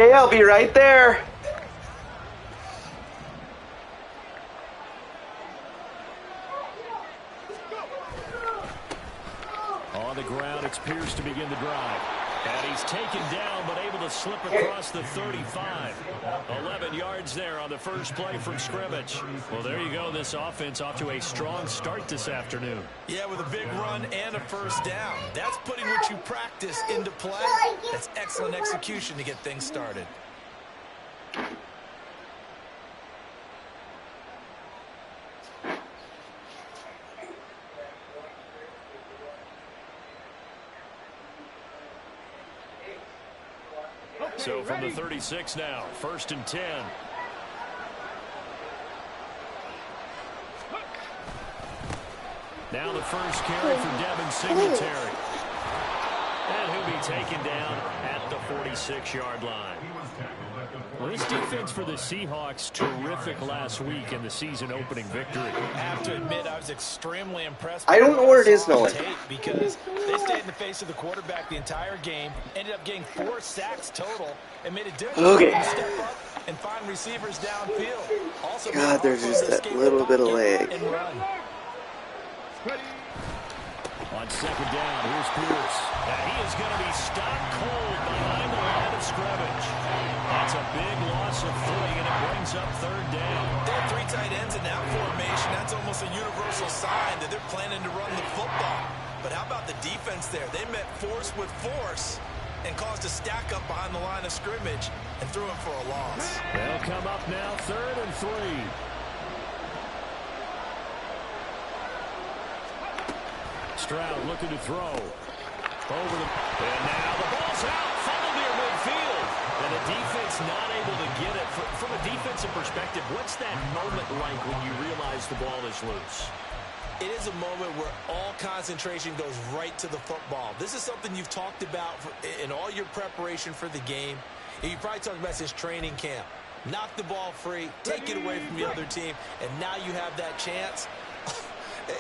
Hey, I'll be right there. On the ground, it's Pierce to begin the drive. And he's taken down, but able to slip across the 35. 11 yards there on the first play from scrimmage. Well, there you go. This offense off to a strong start this afternoon. Yeah, with a big run and a first down. That's putting what you practice into play. That's excellent execution to get things started. So from the 36 now, 1st and 10. Now the first carry for Devin Singletary. And he'll be taken down at the 46-yard line. Well, this defense for the Seahawks, terrific last week in the season-opening victory. I have to admit, I was extremely impressed. I don't know where it is, Nolan. Because they stayed in the face of the quarterback the entire game, ended up getting 4 sacks total, and made it difficult to step up and find receivers downfield. Also, God, there's just that little bit of leg. On 2nd down, here's Pierce. And he is going to be stopped cold behind the line of scrimmage. That's a big loss of footing, and it brings up 3rd down. They have 3 tight ends in that formation. That's almost a universal sign that they're planning to run the football. But how about the defense there? They met force with force and caused a stack up behind the line of scrimmage and threw him for a loss. They'll come up now 3rd and 3. Stroud looking to throw. Over the... And now the ball's out. Funneled near midfield. And the defense not able to get it. From a defensive perspective, what's that moment like when you realize the ball is loose? It is a moment where all concentration goes right to the football. This is something you've talked about in all your preparation for the game. You probably talked about since training camp. Knock the ball free, take it away from the other team, and now you have that chance.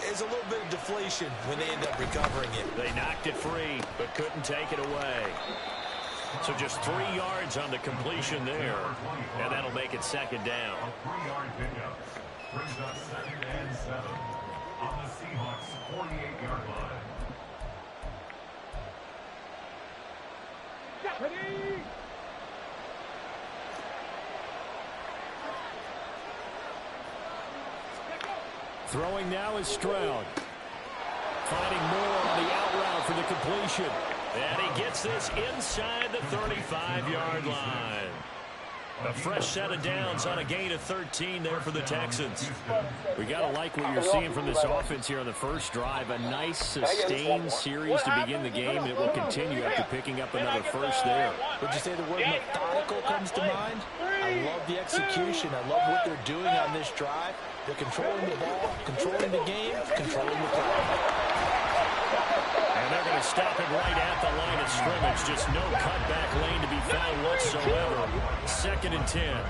It's a little bit of deflation when they end up recovering it. They knocked it free, but couldn't take it away. So just 3 yards on the completion there, and that'll make it 2nd down. A 3-yard pickup brings up 2nd and 7 on the Seahawks 48-yard line. Ready? Throwing now is Stroud. Finding more on the out route for the completion. And he gets this inside the 35-yard line. A fresh set of downs on a gain of 13 there for the Texans. We got to like what you're seeing from this offense here on the first drive. A nice sustained series to begin the game, and it will continue after picking up another first there. Would you say the word methodical comes to mind? I love the execution. I love what they're doing on this drive. They're controlling the ball, controlling the game, controlling the clock. And they're going to stop it right at the line of scrimmage. Just no cutback lane to be found whatsoever. 2nd and 10.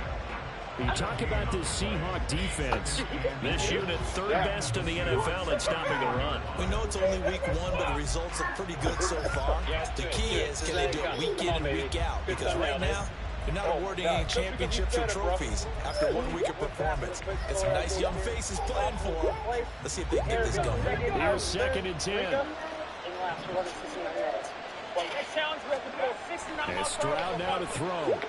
You talk about this Seahawk defense. This unit 3rd best in the NFL at stopping the run. We know it's only week 1, but the results are pretty good so far. The key is, can they do it week in and week out? Because right now, they're not awarding any championships or trophies after 1 week of performance. And some nice young faces playing for them. Let's see if they can get this going. Here's 2nd and 10. And Stroud now to throw. And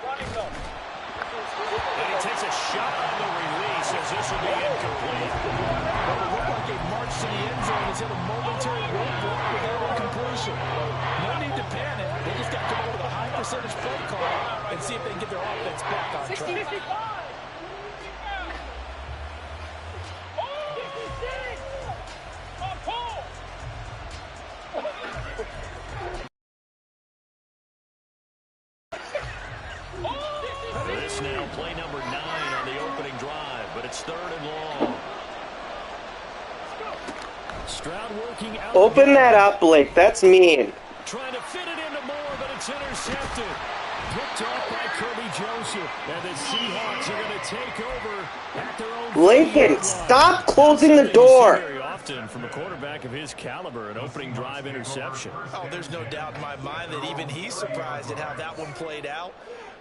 he takes a shot on the release as this will be incomplete. Well, it looked like a march to the end zone has hit a momentary roadblock with that incompletion. No need to panic. They just got to come up with a high percentage play call and see if they can get their offense back on track. This now play number 9 on the opening drive, but it's 3rd and long. Stroud working out. Open that up, Blake. That's mean. Trying to fit it into Moore, but it's intercepted. Picked off by Kirby Joseph. And the Seahawks are going to take over at their own. Lincoln, stop closing the door. Very often from a quarterback of his caliber, an opening drive interception. Oh, there's no doubt in my mind that even he's surprised at how that one played out.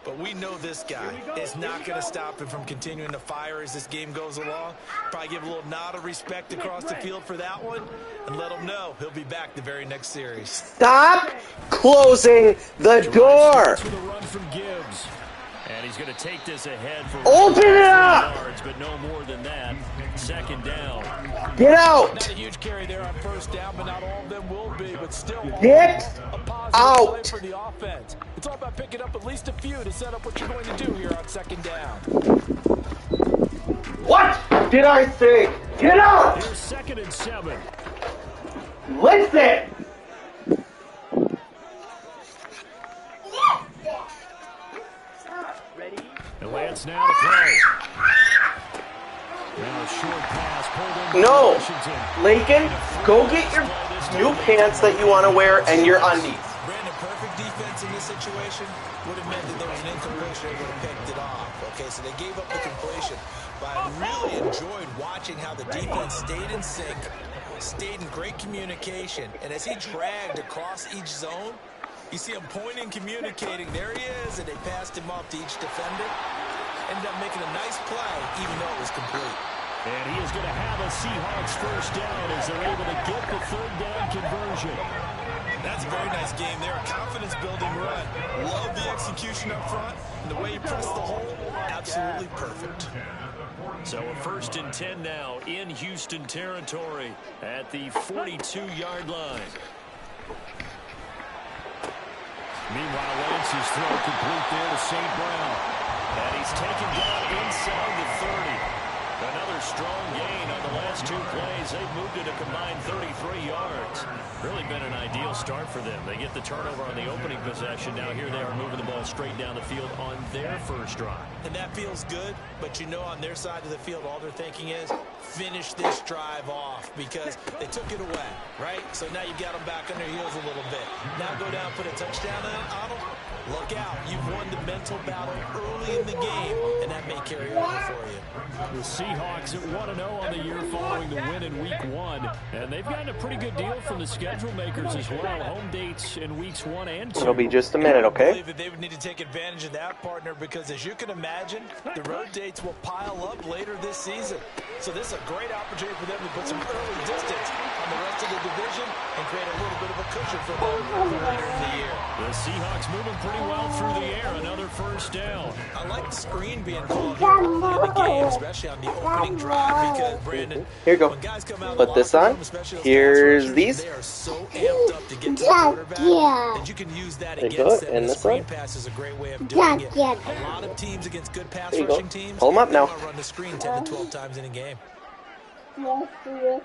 But we know this guy is not going to stop him from continuing to fire as this game goes along. Probably give a little nod of respect across the field for that one and let him know he'll be back the very next series. Stop closing the door. To the run from Gibbs. And he's going to take this ahead for Open it up. yards, but no more than that. Second down. Get out. Not a huge carry there on first down, but not all of them will be. But still, Get a positive out. play for the offense. It's all about picking up at least a few to set up what you're going to do here on second down. What did I say? Get out. Here's 2nd and 7. Listen. And Lance now to throw. Now a short pass pulled in. No. Washington. Lincoln, go get your new pants that you want to wear and your undies. Brandon, perfect defense in this situation would have meant that there was an incompletion and would have picked it off. Okay, so they gave up the completion. But I really enjoyed watching how the defense stayed in sync, stayed in great communication. And as he dragged across each zone, you see him pointing, communicating. There he is, and they passed him off to each defender. Ended up making a nice play, even though it was complete. And he is going to have a Seahawks first down as they're able to get the 3rd down conversion. That's a very nice game there. A confidence-building run. Love the execution up front. And the way he pressed the hole, absolutely perfect. So a 1st and 10 now in Houston territory at the 42-yard line. Meanwhile, Lance's throw complete there to St. Brown. And he's taken down inside the 30. Another strong gain on the last 2 plays. They've moved it a combined 33 yards. Really been an ideal start for them. They get the turnover on the opening possession. Now here they are moving the ball straight down the field on their first drive. And that feels good, but you know on their side of the field, all they're thinking is finish this drive off because they took it away, right? So now you got them back on their heels a little bit. Now go down, put a touchdown on them. Look out. You've won the mental battle early in the game, and that may carry over for you. The Seahawks at 1-0 on the year following the win in Week 1. And they've gotten a pretty good deal from the schedule makers as well. Home dates in Weeks 1 and 2. It'll be just a minute, I okay? believe that they would need to take advantage of that, partner, because as you can imagine, the road dates will pile up later this season. So this is a great opportunity for them to put some early distance on the rest of the division and create a little bit of a cushion for them later in the year. The Seahawks moving pretty well through the air. Another first down. I like the screen being called here early in the game, especially on the opening drive, because, Brandon, Here you go. when guys come out of Put the this locker on. room, especially those Here's pass rushers, these. they are so amped up to get to the quarterback that you can use that There you against go, them. and The this screen one. pass is a great way of doing it. A lot of teams against good pass There you go. rushing teams, Pull 'em up they now. want to run the screen 10 to 12 times in a game. On 1st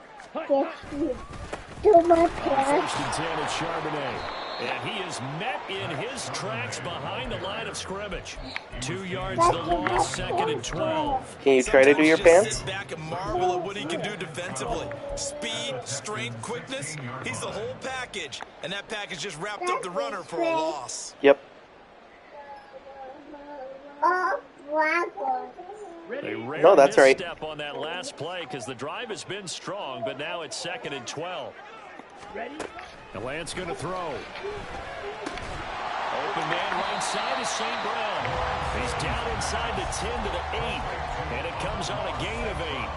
and 10 at Charbonnet. And he is met in his tracks behind the line of scrimmage. 2 yards the loss, 2nd and 12. Can you try to do your Sometimes pants? sit back and marvel at what he can do defensively. Speed, strength, quickness. He's the whole package. And that package just wrapped up the runner for a loss. Yep. They rare No, that's right. misstep on that last play because the drive has been strong, but now it's 2nd and 12. And Lance going to throw. Open man right side is St. Brown. He's down inside the 10 to the 8, and it comes on a gain of 8.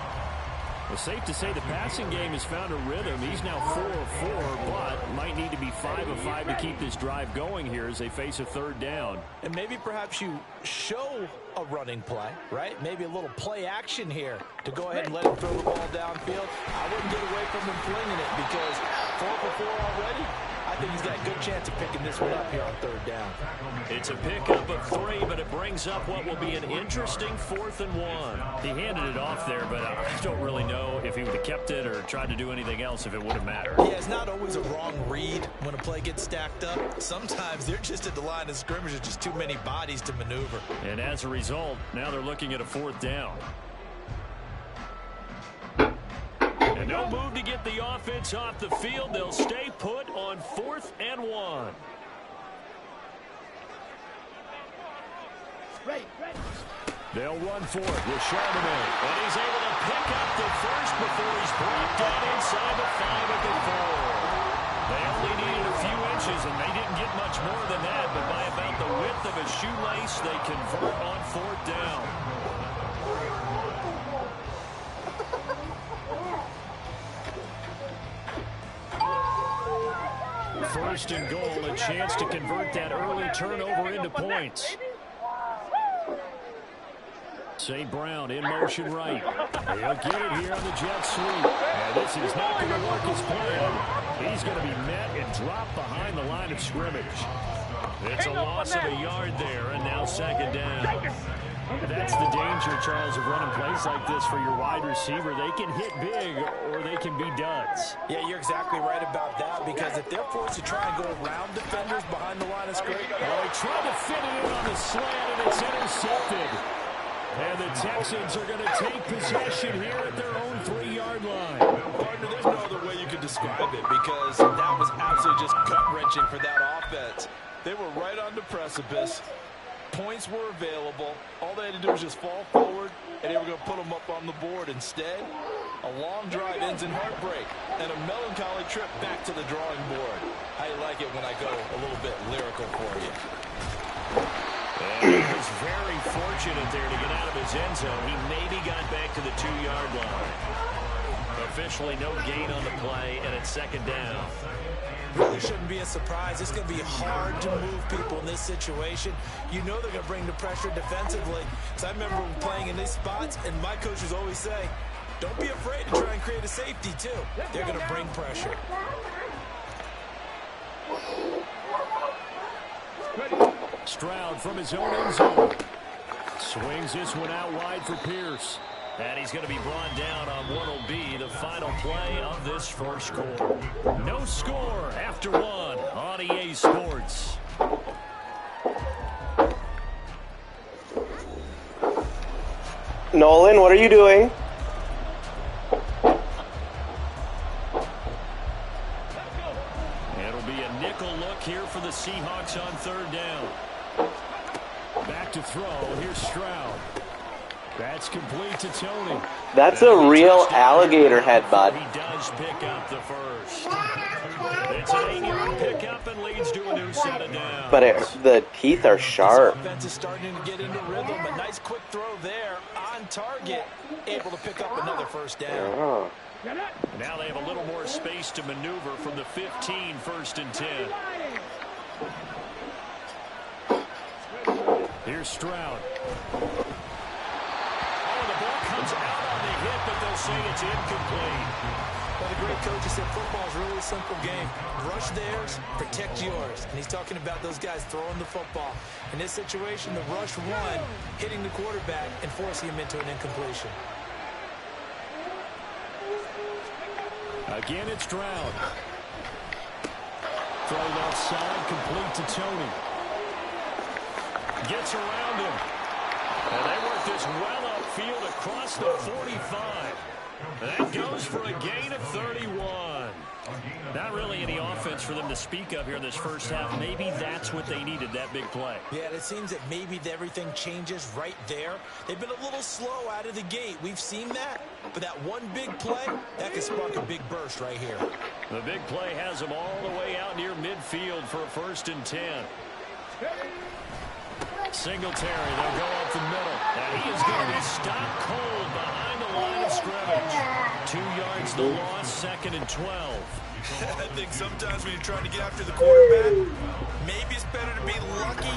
Well, safe to say the passing game has found a rhythm. He's now 4 of 4, but might need to be 5 of 5 to keep this drive going here as they face a 3rd down. And maybe perhaps you show a running play, right? Maybe a little play action here to go ahead and let him throw the ball downfield. I wouldn't get away from him flinging it because 4 for 4 already. I think he's got a good chance of picking this one up here on 3rd down. It's a pickup of 3, but it brings up what will be an interesting 4th and 1. He handed it off there, but I don't really know if he would have kept it or tried to do anything else if it would have mattered. Yeah, it's not always a wrong read when a play gets stacked up. Sometimes they're just at the line of scrimmage. There's just too many bodies to maneuver. And as a result, now they're looking at a 4th down. And no move to get the offense off the field. They'll stay put on 4th and 1. They'll run for it with Charbonnet. And he's able to pick up the first before he's brought down inside the 5 at the 4. They only needed a few inches, and they didn't get much more than that, but by about the width of a shoelace, they convert on 4th down. First and goal, a chance to convert that early turnover into points. St. Brown in motion right. He'll get it here on the jet sweep. And this is not going to work his plan. He's going to be met and dropped behind the line of scrimmage. It's a loss of a yard there, and now 2nd down. That's the danger, Charles, of running plays like this for your wide receiver. They can hit big or they can be duds. Yeah, you're exactly right about that, because if they're forced to try and go around defenders behind the line of scrimmage. Oh, he tried to fit it in on the slant, and it's intercepted. And the Texans are going to take possession here at their own 3-yard line. Partner, there's no other way you could describe it, because that was absolutely just gut-wrenching for that offense. They were right on the precipice. Points were available. All they had to do was just fall forward, and they were going to put them up on the board. Instead, a long drive ends in heartbreak and a melancholy trip back to the drawing board. How you like it when I go a little bit lyrical for you? And he was very fortunate there to get out of his end zone. He maybe got back to the 2-yard line. Officially no gain on the play, and it's 2nd down. Really shouldn't be a surprise. It's going to be hard to move people in this situation. You know they're going to bring the pressure defensively. So I remember playing in these spots, and my coaches always say, don't be afraid to try and create a safety, too. They're going to bring pressure. Stroud from his own end zone. Swings this one out wide for Pierce. And he's going to be brought down on what will be the final play of this first quarter. No score after 1 on EA Sports. Nolan, what are you doing? It'll be a nickel look here for the Seahawks on 3rd down. Back to throw. Here's Stroud. That's complete to Tony. That's a real alligator head, bud. He does pick up the first. It's an 8-yard pickup and leads to a new set of downs. But the teeth are sharp. This offense is starting to get into rhythm. A nice quick throw there on target. Able to pick up another 1st down. Oh. Now they have a little more space to maneuver from the 15, 1st and 10. Here's Stroud. Comes out on the hit, but they'll say it's incomplete. Well, the great coach said football is really a simple game. Rush theirs, protect yours. And he's talking about those guys throwing the football. In this situation, the rush one, hitting the quarterback and forcing him into an incompletion. Again, it's Stroud. Throw left side, complete to Tony. Gets around him. And they work this well upfield across the 45. That goes for a gain of 31. Not really any offense for them to speak of here in this first half. Maybe that's what they needed, that big play. Yeah, it seems that maybe everything changes right there. They've been a little slow out of the gate. We've seen that. But that one big play, that could spark a big burst right here. The big play has them all the way out near midfield for a 1st and 10. Singletary, they'll go up the middle. And he is going to be stopped cold behind the line of scrimmage. 2 yards the loss, 2nd and 12. I think sometimes when you're trying to get after the quarterback, maybe it's better to be lucky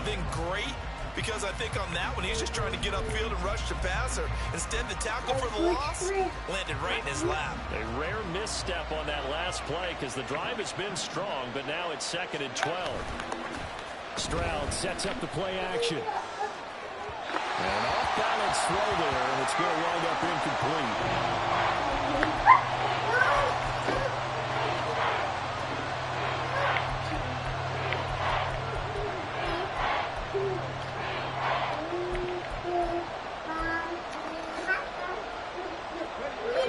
than great. Because I think on that one, he's just trying to get upfield and rush the passer. Instead, the tackle for the loss landed right in his lap. A rare misstep on that last play because the drive has been strong, but now it's 2nd and 12. Stroud sets up the play action. An off-balance throw there, and it's going to wind up incomplete.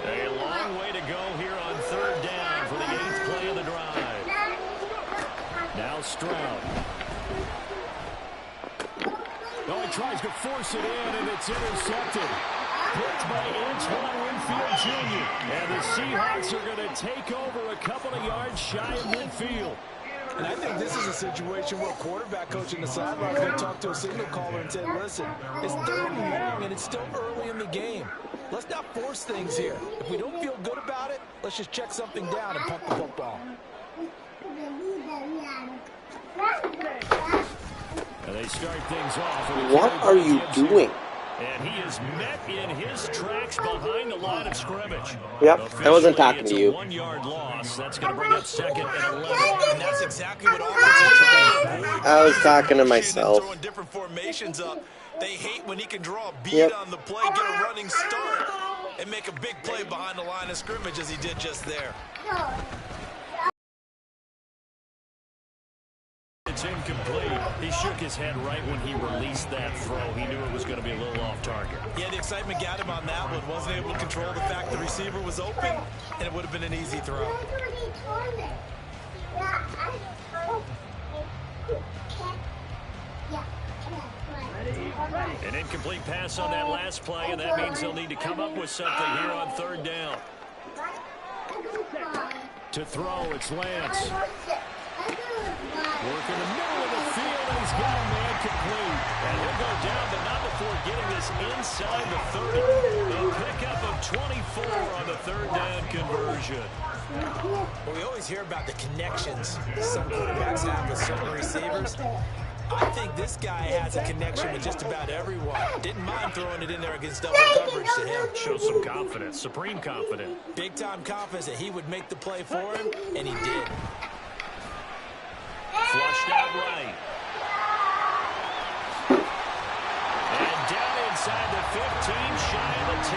A long way to go here on 3rd down for the 8th play of the drive. Now Stroud. Oh, he tries to force it in, and it's intercepted. Picked by Antoine Winfield Jr. And the Seahawks are going to take over a couple of yards shy of midfield. And I think this is a situation where quarterback coach in the sideline is going to talk to a signal caller and say, listen, it's 3rd and long and it's still early in the game. Let's not force things here. If we don't feel good about it, let's just check something down and punt the football. And they start things off. What are you doing? And he is met in his tracks behind the line of scrimmage. Yep, I wasn't talking to you. It's a 1-yard loss. That's going to bring up 2nd and 11. And that's exactly what offense is trying to avoid. I was talking to myself. Throwing different formations up. They hate when he can draw a bead on the play, get a running start, and make a big play behind the line of scrimmage as he did just there. It's incomplete. He shook his head right when he released that throw. He knew it was going to be a little off target. Yeah, the excitement got him on that one. Wasn't able to control the fact the receiver was open, and it would have been an easy throw. An incomplete pass on that last play, and that means they'll need to come up with something here on 3rd down. To throw, it's Lance. Work in the middle of the field, and he's got a man complete. And he'll go down, but not before getting this inside the 30. A pickup of 24 on the 3rd down conversion. Well, we always hear about the connections some quarterbacks have with certain receivers. I think this guy has a connection with just about everyone. Didn't mind throwing it in there against double coverage to him. Shows some confidence, supreme confidence. Big-time confidence that he would make the play for him, and he did. Flushed out right. And down inside the 15, shy of the 10.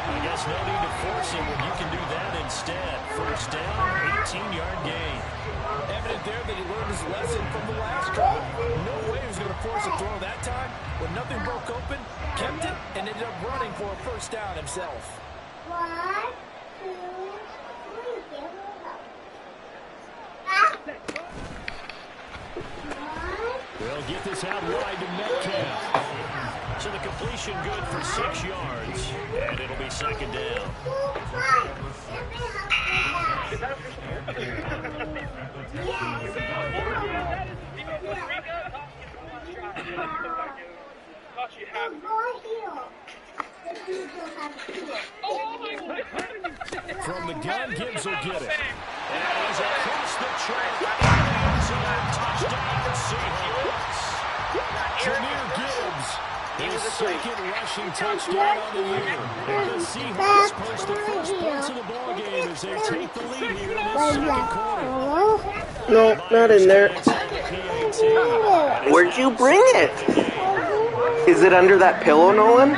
I guess no need to force it when you can do that instead. 1st down, 18-yard gain. Evident there that he learned his lesson from the last drive. No way he was going to force a throw that time. When nothing broke open, kept it, and ended up running for a 1st down himself. 1, 2, 3, They'll get this out wide to Metcalf. So the completion good for 6 yards, and it'll be 2nd down. From the gun, Gibbs will get it. And he's across the track. Touchdown, Seahawks. Jameer Gibbs, his 2nd rushing touchdown on the year. And the Seahawks post the first points of the ballgame as they take the lead here in this 2nd quarter. No, not in there. Where'd you bring it? Is it under that pillow, Nolan?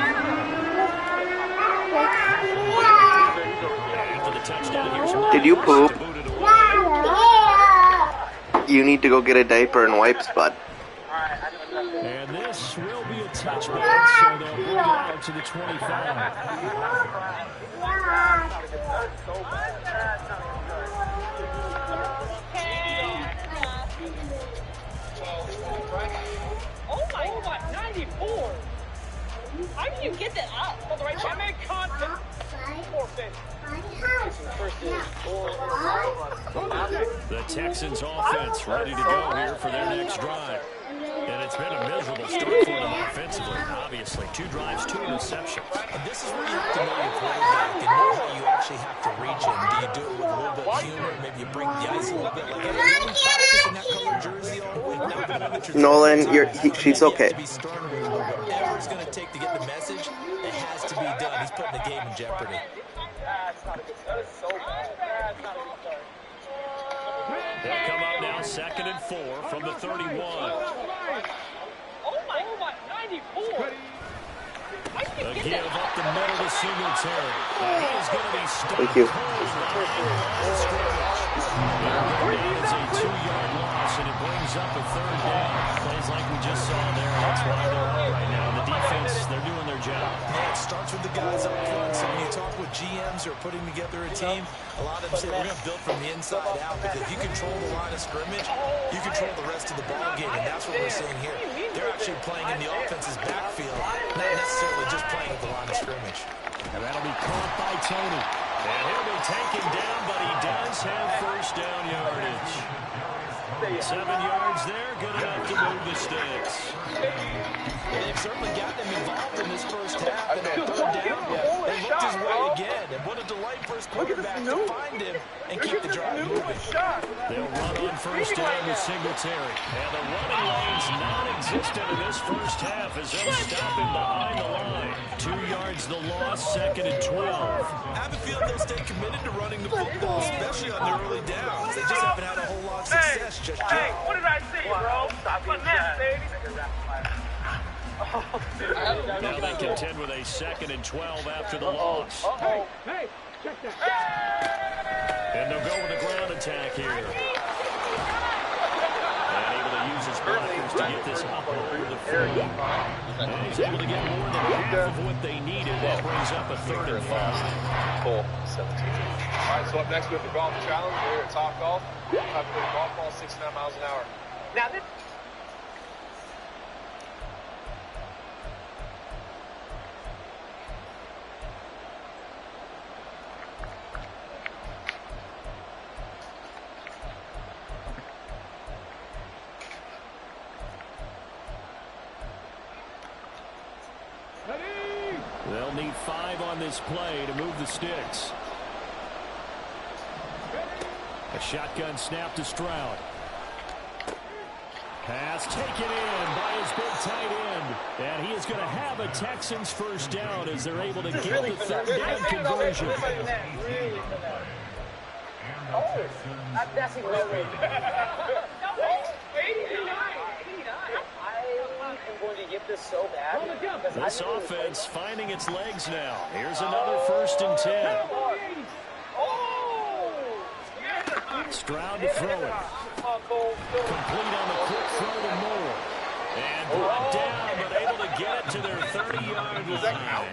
Did you poop? You need to go get a diaper and wipes, bud. And this will be a touchback, so they'll bring it out to the 25. Oh my, 94! How do you get that up? On the right side. I made contact. Forfeit. The Texans offense ready to go here for their next drive. And it's been a miserable start for them offensively, obviously. 2 drives, 2 interceptions. And this is where you have to know your quarterback and know how you actually have to reach him. Do you do it with a little bit of humor? Maybe you break the ice a little bit. Like, hey, you practice in that colored jersey all week. Now the moment you're Nolan, she's okay. Whatever it's going to take to get the message, it has to be done. He's putting the game in jeopardy. They'll come up now 2nd and 4 from the 31. Oh my, 94! A give up the middle to Singletary. He is going to be stopped. Thank you. It's a 2-yard loss, and it brings up a 3rd down. Plays like we just saw there. That's why they're up right now. The defense, they're doing their job. Yeah, it starts with the guys up front. So when you talk with GMs who are putting together a team, a lot of them say we're going to build from the inside out, because if you control the line of scrimmage, you control the rest of the ball game, and that's what we're seeing here. They're actually playing in the offense's backfield, not necessarily just playing at the line of scrimmage. Tony. And he'll be taken down, but he does have first down yardage. 7 yards there, good enough to move the sticks. They've certainly gotten him involved in this first half. And on third down, they looked his way again. And what a delight for his quarterback to find him and keep the drive moving. They'll run on first down with Singletary. And the running lane's non-existent in this first half as they'll stop him behind the line. 2 yards the loss, 2nd and 12. I have a feeling they'll stay committed to running the football, especially on the early downs. They just haven't had a whole lot of success just yet. Hey, what did I say, bro? Finesse, baby. Now they contend with a 2nd and 12 after the loss. Hey, check that. And they'll go with a ground attack here. And able to use his blockers to get this up over the 30. And he's able to get more than half of what they needed. That brings up a 3rd and 5. Cool. 17. All right, so up next we have the golf challenge. We're here at Top Golf. Time to play the golf ball 69 miles an hour. Now this. They'll need 5 on this play to move the sticks. A shotgun snap to Stroud. Pass taken in by his big tight end. And he is going to have a Texans first down as they're able to get the 3rd down conversion. Oh, that's even low. 89. I'm going to get this so bad. This offense finding its legs now. Here's another 1st and 10. Stroud to throw it. Complete on the quick throw to Moore. And brought down, but able to get it to their 30-yard line.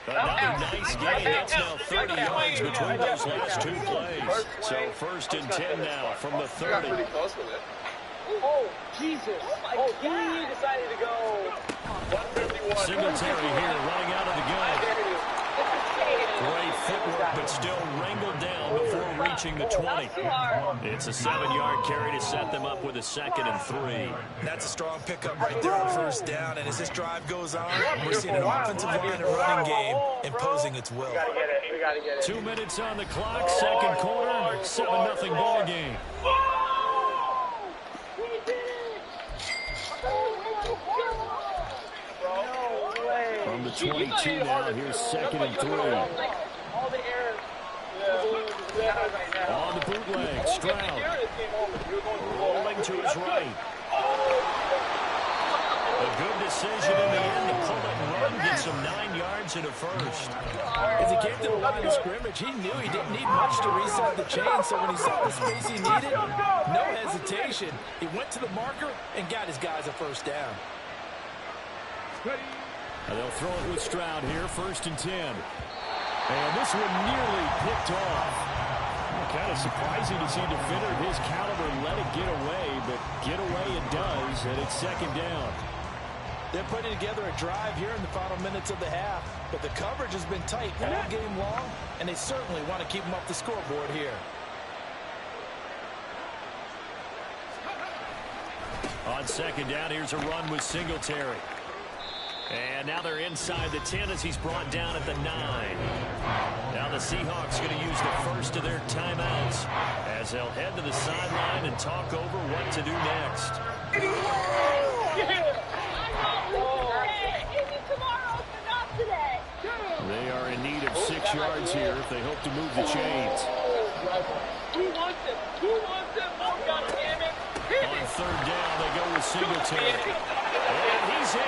Another nice gain. That's now 30 yards between those last 2 plays. So 1st and 10 now from the 30. Pretty close with it. Oh, Jesus. Oh, he decided to go. Singletary here running out of the gun. Great footwork, but still wrangled down before reaching the 20. It's a 7-yard carry to set them up with a 2nd and 3. That's a strong pickup right there on first down. And as this drive goes on, we're seeing an offensive line and running game imposing its will. We gotta get it. 2 minutes on the clock, 2nd quarter, 7-0 ball game. From the 22 now, here's 2nd and 3. On the bootleg, Stroud. Rolling to his right. A good decision in the end to pull it and run, gets him 9 yards and a 1st. As he came to the line of scrimmage, he knew he didn't need much to reset the chain, so when he saw the space he needed, no hesitation. He went to the marker and got his guys a first down. And they'll throw it with Stroud here, 1st and 10. And this one nearly picked off. Kind of surprising to see a defender of his caliber let it get away, but get away it does, and it's 2nd down. They're putting together a drive here in the final minutes of the half, but the coverage has been tight all game long, and they certainly want to keep them off the scoreboard here. On 2nd down, here's a run with Singletary. And now they're inside the 10 as he's brought down at the 9. Now the Seahawks going to use the first of their timeouts as they'll head to the sideline and talk over what to do next. They are in need of 6 yards here if they hope to move the chains. Who wants it? Who wants it? Oh, God damn it. On 3rd down, they go with Singletary. And he's in.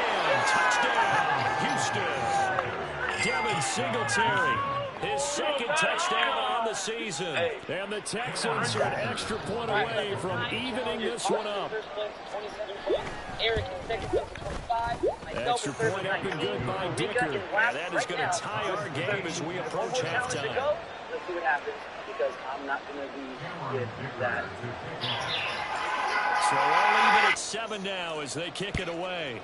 Touchdown, Houston. Devin Singletary, his 2nd touchdown on the season. And the Texans are an extra point away from evening this one up. Extra point up and good by Dicker. And that is going to tie our game as we approach halftime. Let's see what happens, because I'm not going to be with that. So all even at 7 now as they kick it away.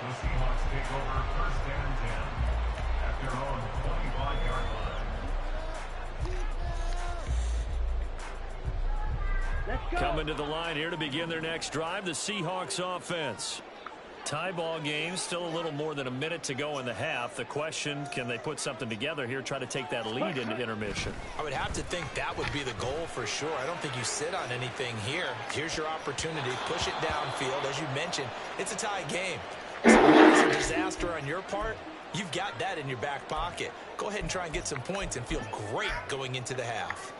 The Seahawks take over first and 10 at their own 25-yard line. Coming to the line here to begin their next drive, the Seahawks offense. Tie ball game, still a little more than a minute to go in the half. The question, can they put something together here, try to take that lead into intermission? I would have to think that would be the goal for sure. I don't think you sit on anything here. Here's your opportunity. Push it downfield. As you mentioned, it's a tie game. So if it's a disaster on your part, you've got that in your back pocket. Go ahead and try and get some points and feel great going into the half.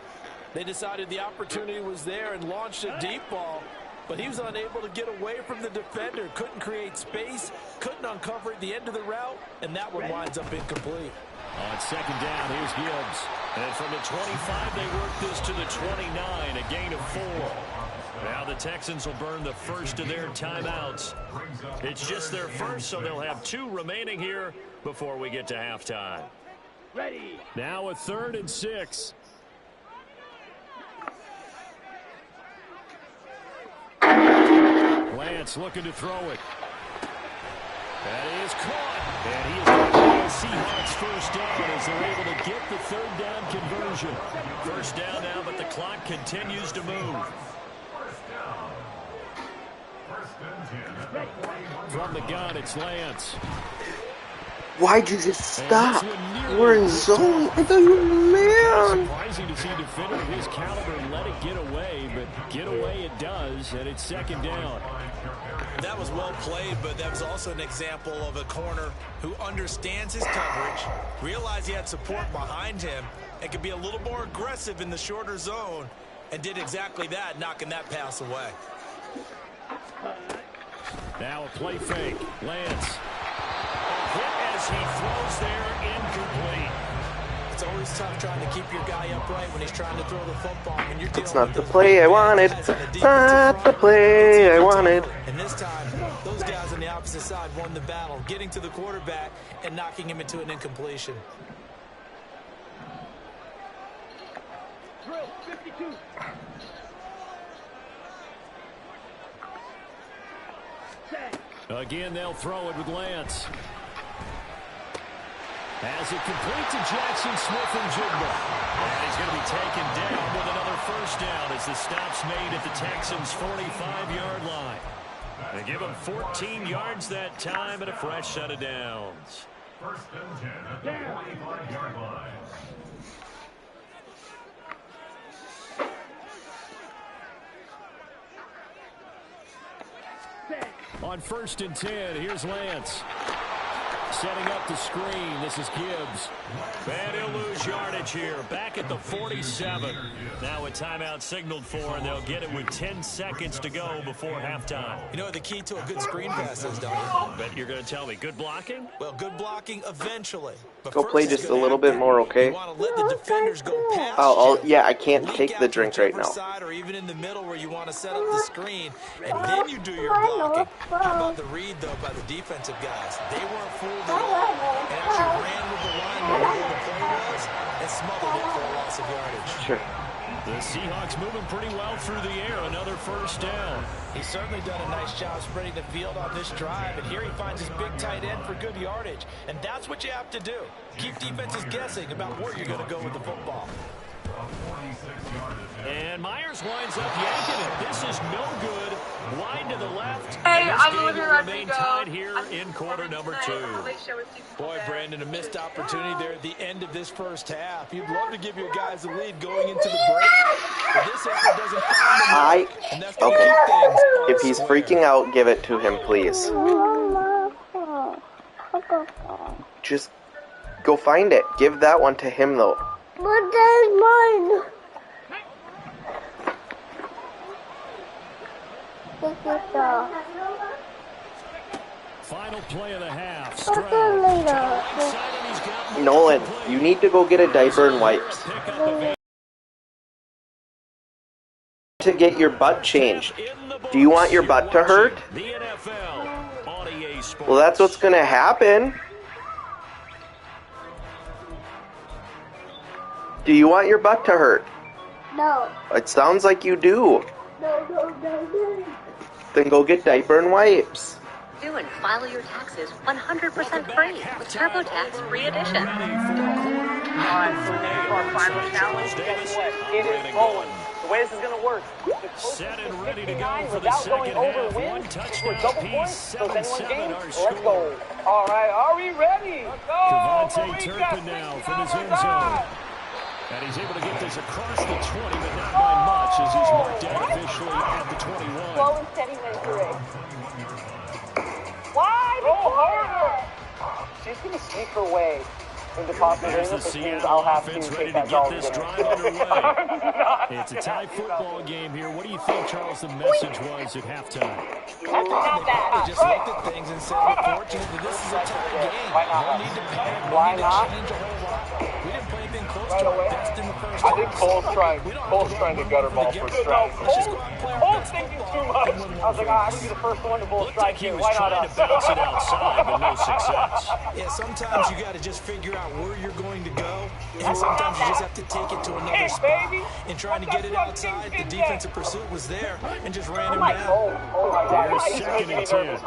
They decided the opportunity was there and launched a deep ball. But he was unable to get away from the defender. Couldn't create space. Couldn't uncover at the end of the route. And that one winds up incomplete. On second down, here's Gibbs. And from the 25, they work this to the 29, a gain of 4. Now the Texans will burn the first of their timeouts. It's just their first, so they'll have 2 remaining here before we get to halftime. Ready. Now a 3rd and 6. Lance looking to throw it. That is caught. And he is going to get the Seahawks first down as they're able to get the 3rd down conversion. First down now, but the clock continues to move. From the gun, it's Lance. Why'd you just stop? You were in zone. I thought you were the man. Surprising to see a defender of his caliber let it get away, but get away it does, and it's second down. That was well played, but that was also an example of a corner who understands his coverage, realized he had support behind him, and could be a little more aggressive in the shorter zone, and did exactly that, knocking that pass away. Now a play fake. Lance. A hit as he throws there, incomplete. It's always tough trying to keep your guy upright when he's trying to throw the football. When you're It's not the play I wanted. Not the play I wanted. And this time, those guys on the opposite side won the battle, getting to the quarterback and knocking him into an incompletion. Drill 52. Again, they'll throw it with Lance. As it complete to Jackson Smith-Njigba. And he's going to be taken down with another first down as the stop's made at the Texans' 45-yard line. They give him 14 yards that time and a fresh set of downs. First and 10 at the 45-yard line. On first and 10, here's Lance. Setting up the screen. This is Gibbs. And he'll lose yardage here. Back at the 47. Now a timeout signaled for, and they'll get it with 10 seconds to go before halftime. You know what the key to a good screen pass is, don't you? Bet you're going to tell me. Good blocking? Well, good blocking eventually. But Go play just a little bit more, okay? You want to let the defenders go past Yeah, I can't take the drink right now. Side or even in the middle where you want to set up the screen, and then you do your blocking. How about the read, though, by the defensive guys? They weren't fooled at all, and actually ran with the line where the play was and smothered it for a loss of yardage. Sure. The Seahawks moving pretty well through the air. Another first down. He's certainly done a nice job spreading the field on this drive, and here he finds his big tight end for good yardage. And that's what you have to do. Keep defenses guessing about where you're going to go with the football. And Myers winds up yanking it. This is no good. Wide to the left. Hey, and this I'm game Olivia will remain Rodrigo. tied here in quarter number 2. Boy, Brandon, a missed opportunity there at the end of this first half. You'd love to give your guys a lead going into the break, but this effort doesn't find them, and that's going to keep things on If he's square. freaking out, give it to him, please. Just go find it. Give that one to him, though. But there's mine. Final play of the half. Talk to you later. Nolan, you need to go get a diaper and wipes. To get your butt changed. Do you want your butt to hurt? Well, that's what's going to happen. Do you want your butt to hurt? No. It sounds like you do. No. Then go get diaper and wipes. Doing file your taxes 100% free with TurboTax Free Edition. Alright, so ready for our final challenge? Guess what? It is going. The way this is going to work, the set and ready to go for the without second going over half. wins, One touchdown double piece, points, so it's anyone's 7-7 game. our So let's score. go. Alright, are we ready? Let's go. Cavante Turpin now from his end zone. And he's able to get this across the 20, but not by much as he's marked down officially at the 21. Slow and steady wins the race. Wide. Go harder. She's going to sneak her way into possibly There's the Seattle offense ready to get this drive underway. It's a tie football game here. What do you think, Charles, the message was at halftime? That's not bad. They just looked at things and said, we're fortunate that this is a tie game. No need to panic. No need to change a whole lot. We didn't play anything close to our best in the first half. I think Cole's trying to gutter ball for a strike. Cole's thinking too much. I was like, I can be the first one to bull strike here. Why not us? He was trying to bounce it outside, but no success. Yeah, sometimes you got to just figure out where you're going to go, and sometimes you just have to take it to another spot. And trying to get it outside, the defensive pursuit was there and just ran him down. Oh my God. Here's second and 10.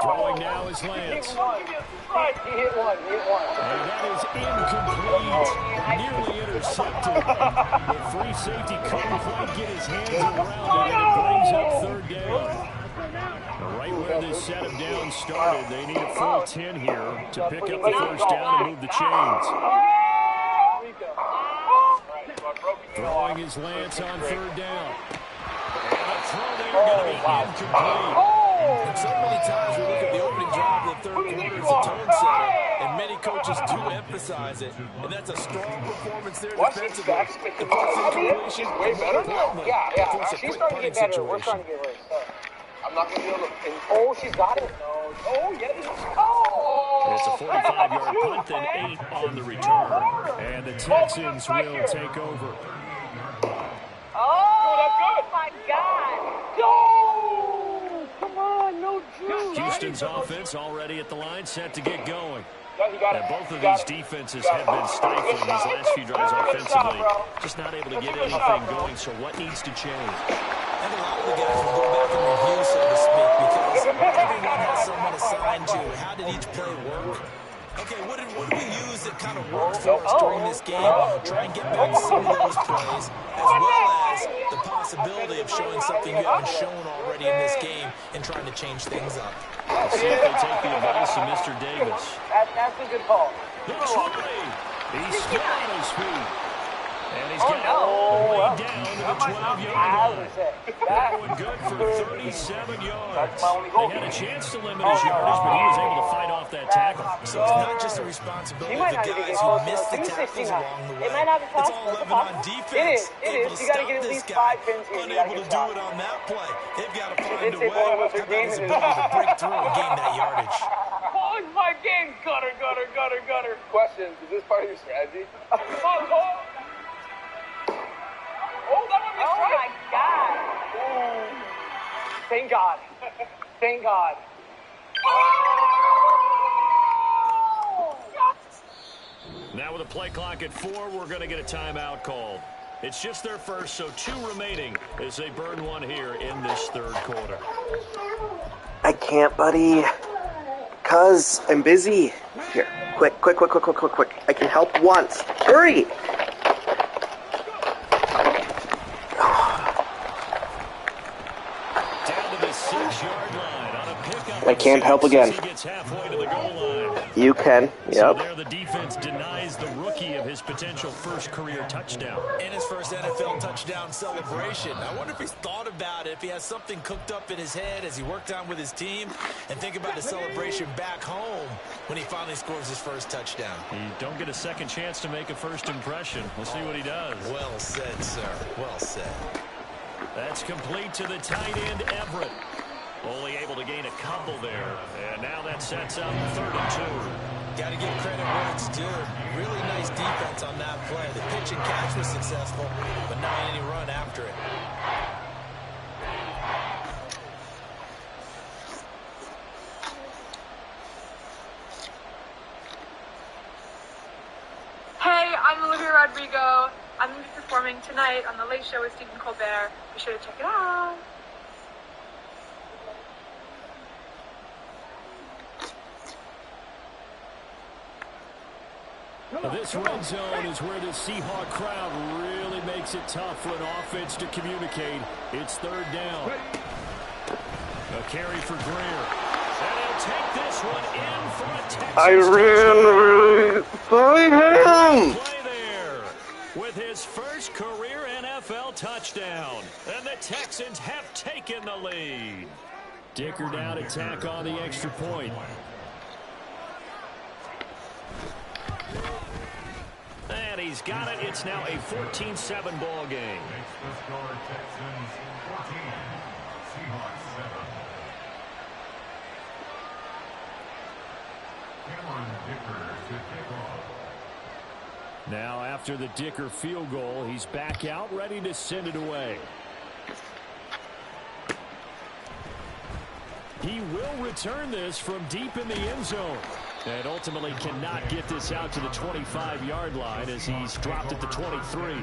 Throwing now is Lance. He hit one. And that is incomplete. Nearly intercepted. The free safety couldn't quite get his hands around it, and it brings up third down. Right where this set of downs started, they need a full 10 here to pick up the first down and move the chains. Throwing his Lance on third down. And the throw there going to be incomplete. And so many times we look at the opening drive of the third quarter as a tone setter, and many coaches do emphasize it. And that's a strong performance there defensively. The close incompletion, way better now. Yeah. She's starting to get better. We're trying to get worse. I'm not going to be able to... Oh, she's got it. No. Oh, yes. Oh! It's a 45-yard punt, then 8 on the return. And the Texans will take over. Oh, that's good. My God. Go! Come on, no juice. Houston's offense already at the line, set to get going. Yeah, And both of these defenses have been stifling these last few drives offensively. Just not able to get anything going, so what needs to change? I think a lot of the guys will go back and review, so to speak, because everyone has someone assigned to how did each play work. Okay, what did we use that kind of worked for us during this game? Try and get back some of those plays, as well as the possibility of showing something you haven't shown already in this game and trying to change things up. Let's see if they take the advice of Mr. Davis. That's a good call. Looks ready. He's still on his feet. And he's got way down to the 12-yard line. Going good for 37 yards. They had a chance to limit his yardage, but he was able to fight off that tackle. So it's not just a responsibility of the guys who missed the tackles along the way. It's all 11 on defense. It is. You got to get at least 5 pins here. Unable to do it on that play. They've got to find a way. How about his ability to break through and gain that yardage? Oh, it's my game. Gutter. Question, is this part of your strategy? Oh, that one was right. My God. Ooh. Thank God. Thank God. Now with a play clock at 4, we're going to get a timeout called. It's just their first, so 2 remaining as they burn one here in this third quarter. I can't, buddy. Cuz I'm busy. Here, quick. I can help once. Hurry! I can't help again. You can. Yep. So there the defense denies the rookie of his potential first career touchdown. And his first NFL touchdown celebration. I wonder if he's thought about it, if he has something cooked up in his head as he worked on with his team, and think about the celebration back home when he finally scores his first touchdown. You don't get a second chance to make a first impression. We'll see what he does. Well said, sir. Well said. That's complete to the tight end, Everett. Only able to gain a couple there. And now that sets up 3rd and 2. Got to give credit where it's due. Really nice defense on that play. The pitch and catch was successful, but not any run after it. Hey, I'm Olivia Rodrigo. I'm going to be performing tonight on The Late Show with Stephen Colbert. Be sure to check it out. This red zone is where the Seahawk crowd really makes it tough for an offense to communicate. It's third down. A carry for Greer. And he'll take this one in for a Texas I ran by him. play there with his first career NFL touchdown. And the Texans have taken the lead. Dicker down to tack on the extra point. And he's got it. It's now a 14-7 ball game. Makes the score Texans 14, Seahawks 7. Cameron Dicker to kick off. Now after the Dicker field goal, he's back out ready to send it away. He will return this from deep in the end zone. And ultimately cannot get this out to the 25-yard line as he's dropped at the 23.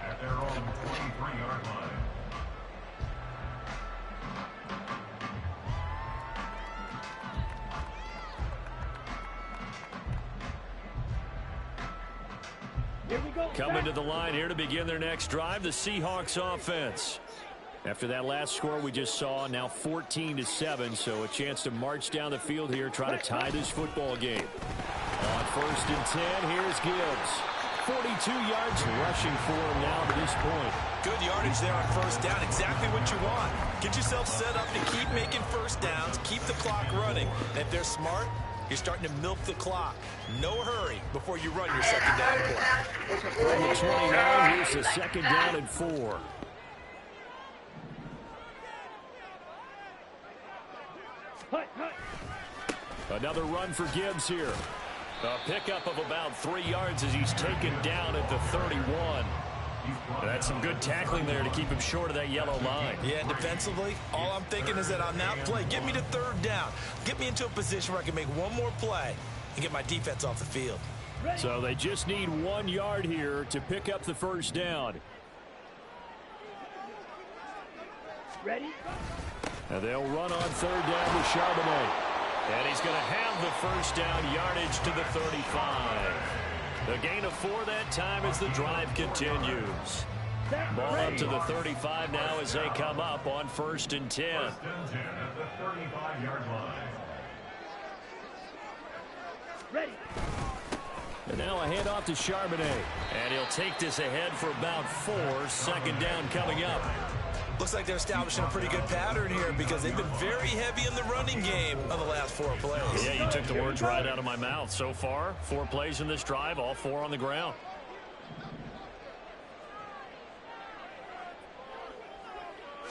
At their own 23-yard line. Coming to the line here to begin their next drive, the Seahawks offense. After that last score we just saw, now 14-7, so a chance to march down the field here, try to tie this football game. On 1st and 10, here's Gibbs. 42 yards rushing for him now to this point. Good yardage there on first down, exactly what you want. Get yourself set up to keep making first downs, keep the clock running. And if they're smart, you're starting to milk the clock. No hurry before you run your second down play. From the 29, here's the second down and 4. Another run for Gibbs here. A pickup of about 3 yards as he's taken down at the 31. That's some good tackling there to keep him short of that yellow line. Yeah, defensively, all I'm thinking is that on that play, get me to third down. Get me into a position where I can make one more play and get my defense off the field. So they just need 1 yard here to pick up the first down. Ready? And they'll run on third down with Charbonnet. And he's going to have the first down yardage to the 35. The gain of 4 that time as the drive continues. Ball up to the 35 now as they come up on 1st and 10. 1st and 10 at the 35-yard line. Ready. And now a handoff to Charbonnet. And he'll take this ahead for about 4. Second down coming up. Looks like they're establishing a pretty good pattern here because they've been very heavy in the running game of the last 4 plays. Yeah, you took the words right out of my mouth. So far, 4 plays in this drive, all 4 on the ground.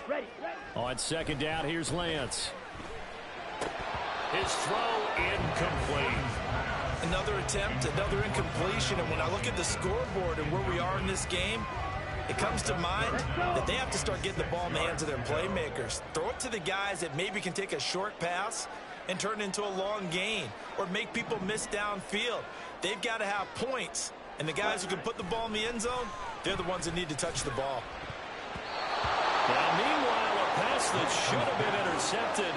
Ready. On second down, here's Lance. His throw incomplete. Another attempt, another incompletion. And when I look at the scoreboard and where we are in this game, it comes to mind that they have to start getting the ball in the hands of their playmakers. Throw it to the guys that maybe can take a short pass and turn it into a long gain or make people miss downfield. They've got to have points. And the guys who can put the ball in the end zone, they're the ones that need to touch the ball. Now, meanwhile, a pass that should have been intercepted,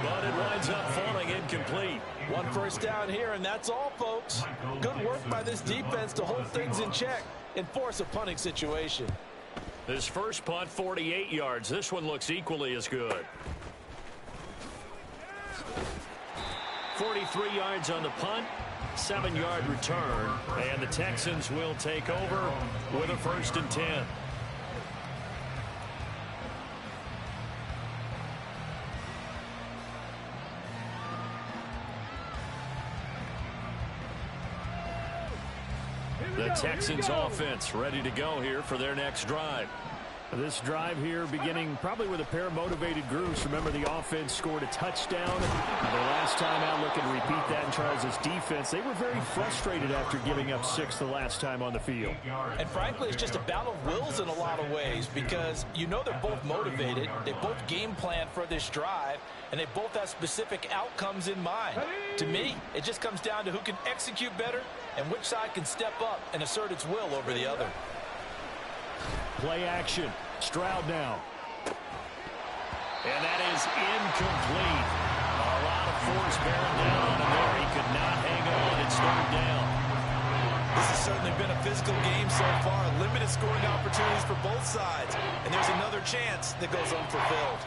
but it winds up falling incomplete. 1 first down here, and that's all, folks. Good work by this defense to hold things in check and force a punting situation. His first punt, 48 yards. This one looks equally as good. 43 yards on the punt, 7-yard return, and the Texans will take over with a 1st and 10. The Texans offense ready to go here for their next drive. This drive here beginning probably with a pair of motivated groups. Remember, the offense scored a touchdown. Their last time out, looking to repeat that in Charles' defense. They were very frustrated after giving up 6 the last time on the field. And frankly, it's just a battle of wills in a lot of ways because you know they're both motivated. They both game plan for this drive, and they both have specific outcomes in mind. To me, it just comes down to who can execute better and which side can step up and assert its will over the other. Play action. Stroud now. And that is incomplete. A lot of force bearing down on him there. He could not hang on. It's 3rd down. This has certainly been a physical game so far. Limited scoring opportunities for both sides. And there's another chance that goes unfulfilled.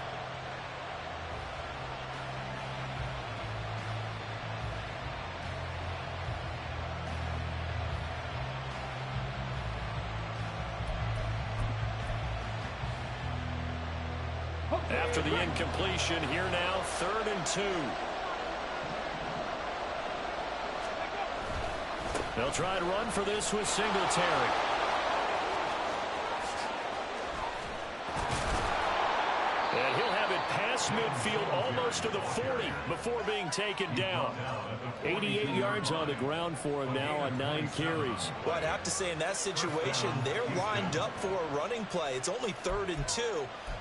After the incompletion, here now, 3rd and 2. They'll try to run for this with Singletary. And he'll have it past midfield almost to the 40 before being taken down. 88 yards on the ground for him now on 9 carries. Well, I'd have to say in that situation, they're lined up for a running play. It's only 3rd and 2.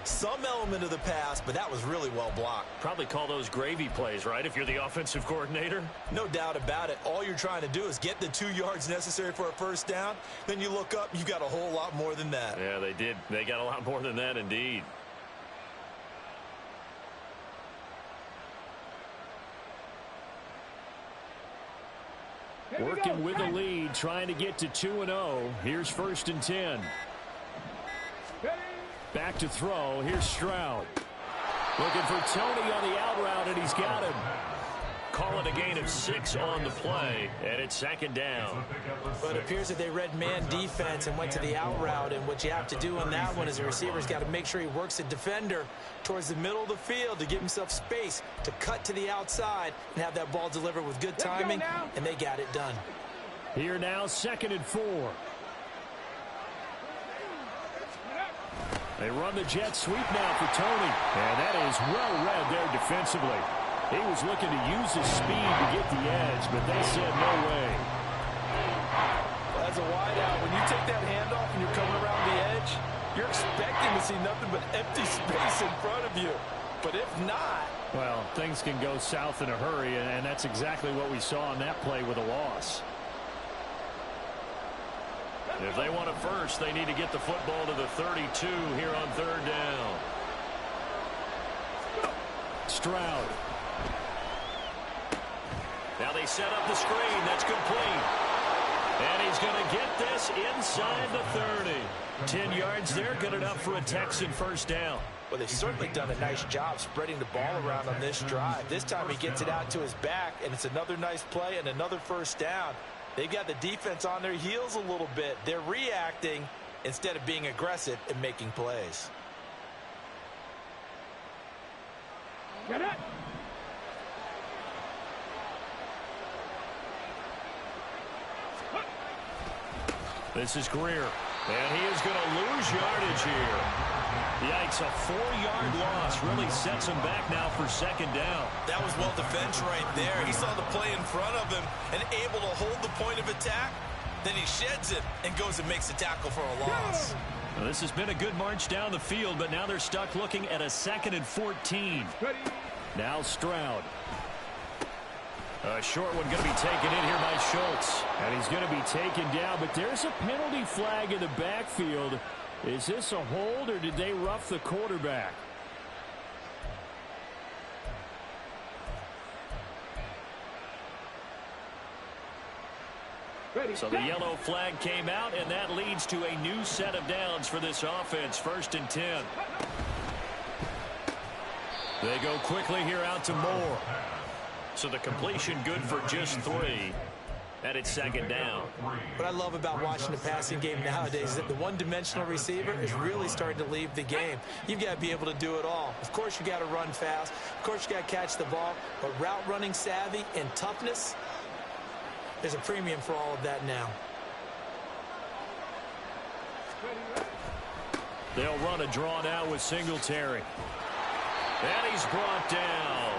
Some element of the pass, but that was really well blocked. Probably call those gravy plays, right, if you're the offensive coordinator? No doubt about it. All you're trying to do is get the 2 yards necessary for a first down. Then you look up, you've got a whole lot more than that. Yeah, they did. They got a lot more than that, indeed. Working with the lead, trying to get to 2-0. Here's 1st and 10. Back to throw. Here's Stroud. Looking for Tony on the out route, and he's got him. Calling a gain of 6 on the play, and it's 2nd down. But it appears that they read man defense and went to the out route, and what you have to do on that one is the receiver's got to make sure he works the defender towards the middle of the field to give himself space to cut to the outside and have that ball delivered with good timing, and they got it done. Here now, 2nd and 4. They run the jet sweep now for Tony. And that is well read there defensively. He was looking to use his speed to get the edge, but they said no way. Well, as a wideout, when you take that handoff and you're coming around the edge, you're expecting to see nothing but empty space in front of you. But if not... Well, things can go south in a hurry, and that's exactly what we saw on that play with a loss. If they want it first, they need to get the football to the 32 here on 3rd down. Stroud. Now they set up the screen. That's complete. And he's going to get this inside the 30. 10 yards there, good enough for a Texan 1st down. Well, they've certainly done a nice job spreading the ball around on this drive. This time he gets it out to his back, and it's another nice play and another 1st down. They've got the defense on their heels a little bit. They're reacting instead of being aggressive and making plays. Get it. This is Greer, and he is going to lose yardage here. Yikes, a 4-yard loss really sets him back now for 2nd down. That was well defense right there. He saw the play in front of him and able to hold the point of attack. Then he sheds it and goes and makes a tackle for a loss. Well, this has been a good march down the field, but now they're stuck looking at a 2nd and 14. Now Stroud. A short one going to be taken in here by Schultz. And he's going to be taken down, but there's a penalty flag in the backfield. Is this a hold, or did they rough the quarterback? So the yellow flag came out, and that leads to a new set of downs for this offense. 1st and 10. They go quickly here out to Moore. So the completion good for just 3. And it's 2nd down. What I love about watching the passing game nowadays is that the one-dimensional receiver is really starting to leave the game. You've got to be able to do it all. Of course, you got to run fast. Of course, you got to catch the ball. But route running savvy and toughness, there's a premium for all of that now. They'll run a draw now with Singletary. And he's brought down.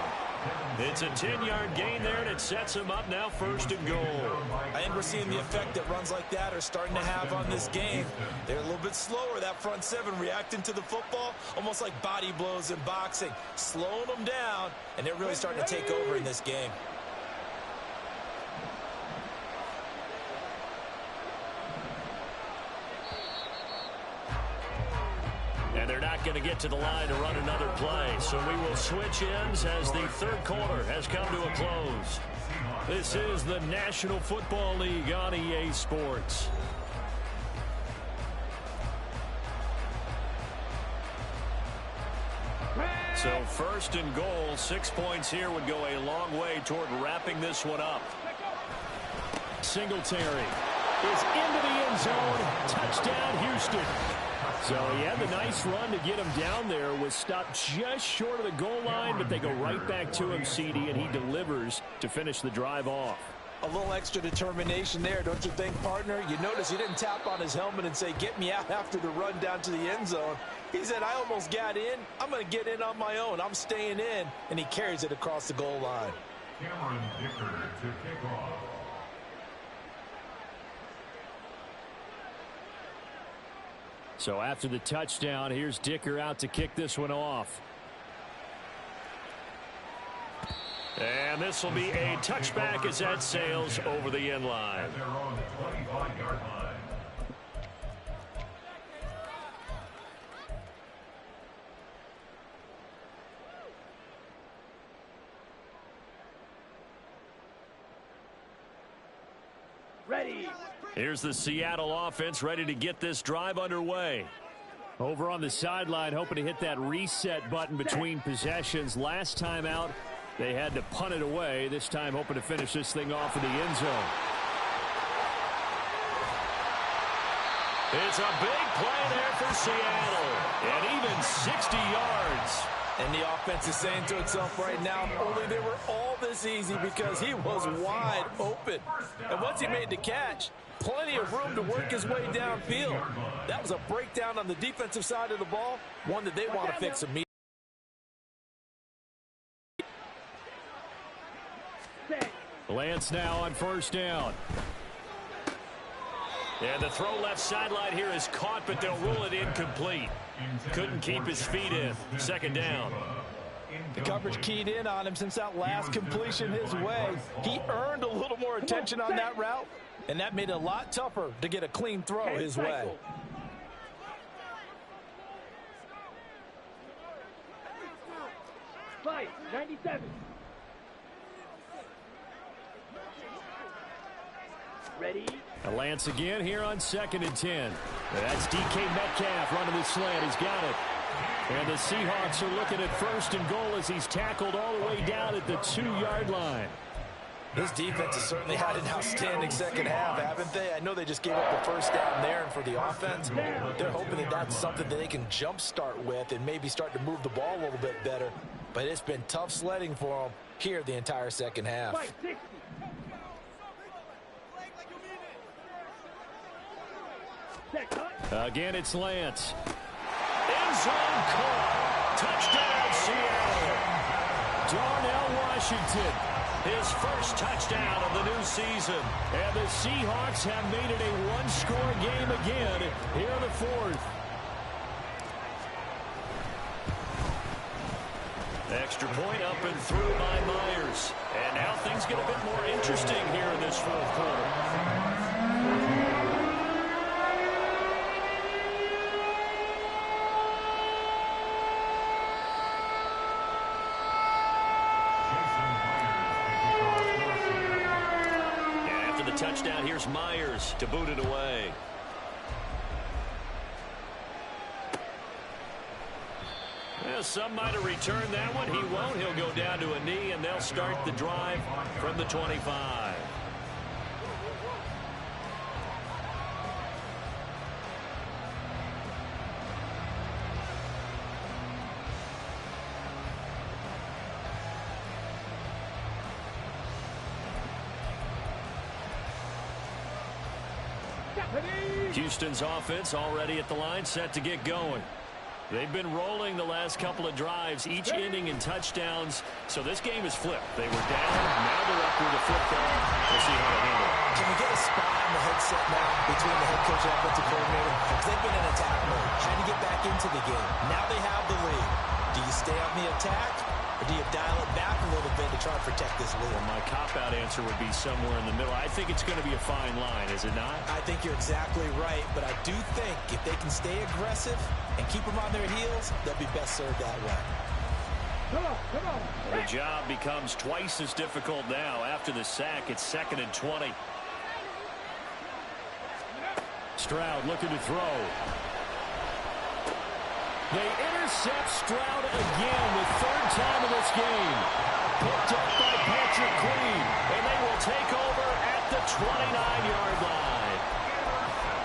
It's a 10-yard gain there, and it sets him up now 1st and goal. I think we're seeing the effect that runs like that are starting to have on this game. They're a little bit slower, that front seven, reacting to the football, almost like body blows in boxing, slowing them down, and they're really starting to take over in this game. And they're not going to get to the line to run another play. So we will switch ends as the 3rd quarter has come to a close. This is the National Football League on EA Sports. So 1st and goal, 6 points here would go a long way toward wrapping this one up. Singletary is into the end zone. Touchdown, Houston. So he had the nice run to get him down there, was stopped just short of the goal line, but they go right back to him, CD, and he delivers to finish the drive off. A little extra determination there, don't you think, partner? You notice he didn't tap on his helmet and say, get me out after the run down to the end zone. He said, I almost got in. I'm going to get in on my own. I'm staying in. And he carries it across the goal line. Cameron Dicker to kick off. So after the touchdown, here's Dicker out to kick this one off. And this will be a touchback as that sails over the end line. They're on the 25-yard line. Ready. Here's the Seattle offense ready to get this drive underway. Over on the sideline, hoping to hit that reset button between possessions. Last time out, they had to punt it away. This time, hoping to finish this thing off in the end zone. It's a big play there for Seattle. And even 60 yards. And the offense is saying to itself right now, only they were all this easy because he was wide open. And once he made the catch, plenty of room to work his way downfield. That was a breakdown on the defensive side of the ball, one that they want to fix immediately. Lance now on 1st down. And the throw left sideline here is caught, but they'll rule it incomplete. Couldn't keep his feet in. 2nd down. The coverage keyed in on him since that last completion his way. He earned a little more attention on that route, and that made it a lot tougher to get a clean throw his way. Fight, 97. Ready. Lance again here on 2nd and 10. That's DK Metcalf running the slant. He's got it. And the Seahawks are looking at 1st and goal as he's tackled all the way down at the 2-yard line. This defense has certainly had an outstanding second half, haven't they? I know they just gave up the 1st down there, and for the offense, they're hoping that that's something that they can jumpstart with and maybe start to move the ball a little bit better. But it's been tough sledding for them here the entire second half. Again, it's Lance. End zone caught. Touchdown, Seattle. Darnell Washington, his 1st touchdown of the new season. And the Seahawks have made it a one-score game again here in the 4th. Extra point up and through by Myers. And now things get a bit more interesting here in this 4th quarter. Touchdown, here's Myers to boot it away. Well, some might have returned that one. He won't. He'll go down to a knee, and they'll start the drive from the 25. Houston's offense already at the line, set to get going. They've been rolling the last couple of drives, each inning in touchdowns, so this game is flipped. They were down, now they're up with the football. We'll see how they handle it. Can we get a spot on the headset now between the head coach and offensive coordinator? Because they've been in attack mode, trying to get back into the game. Now they have the lead. Do you stay on the attack, or do you dial it back a little bit to try and protect this lead? Well, my cop-out answer would be somewhere in the middle. I think it's going to be a fine line, is it not? I think you're exactly right, but I do think if they can stay aggressive and keep them on their heels, they'll be best served that way. The job becomes twice as difficult now. After the sack, it's 2nd and 20. Stroud looking to throw. They intercept Stroud again, the 3rd time in this game. Picked up by Patrick Queen, and they will take over at the 29-yard line.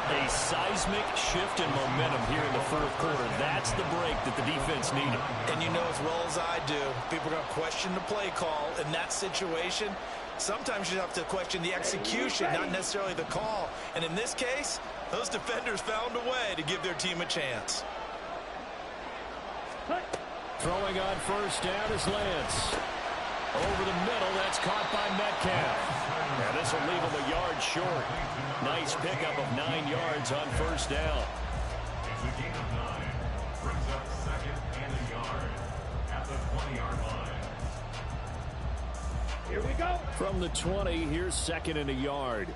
A seismic shift in momentum here in the 4th quarter. That's the break that the defense needed. And you know as well as I do, people are going to question the play call in that situation. Sometimes you have to question the execution, not necessarily the call. And in this case, those defenders found a way to give their team a chance. Throwing on 1st down is Lance. Over the middle, that's caught by Metcalf. Now this will leave him a yard short. Nice pickup of 9 yards on 1st down. It's a gain of 9. Brings up 2nd and a yard at the 20-yard line. Here we go. From the 20, here's 2nd and a yard.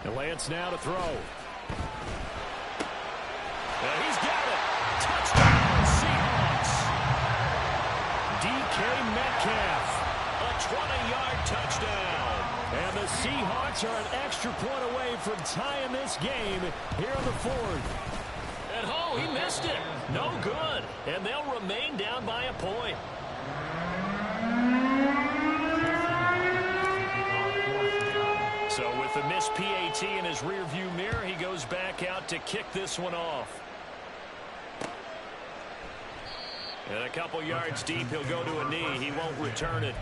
And Lance now to throw. He's got it. Touchdown, Seahawks. DK Metcalf, a 20-yard touchdown. And the Seahawks are an extra point away from tying this game here in the 4th. And oh, he missed it. No good. And they'll remain down by a point. So with the missed PAT in his rearview mirror, he goes back out to kick this one off. And a couple yards deep, he'll go to a knee. He won't return it.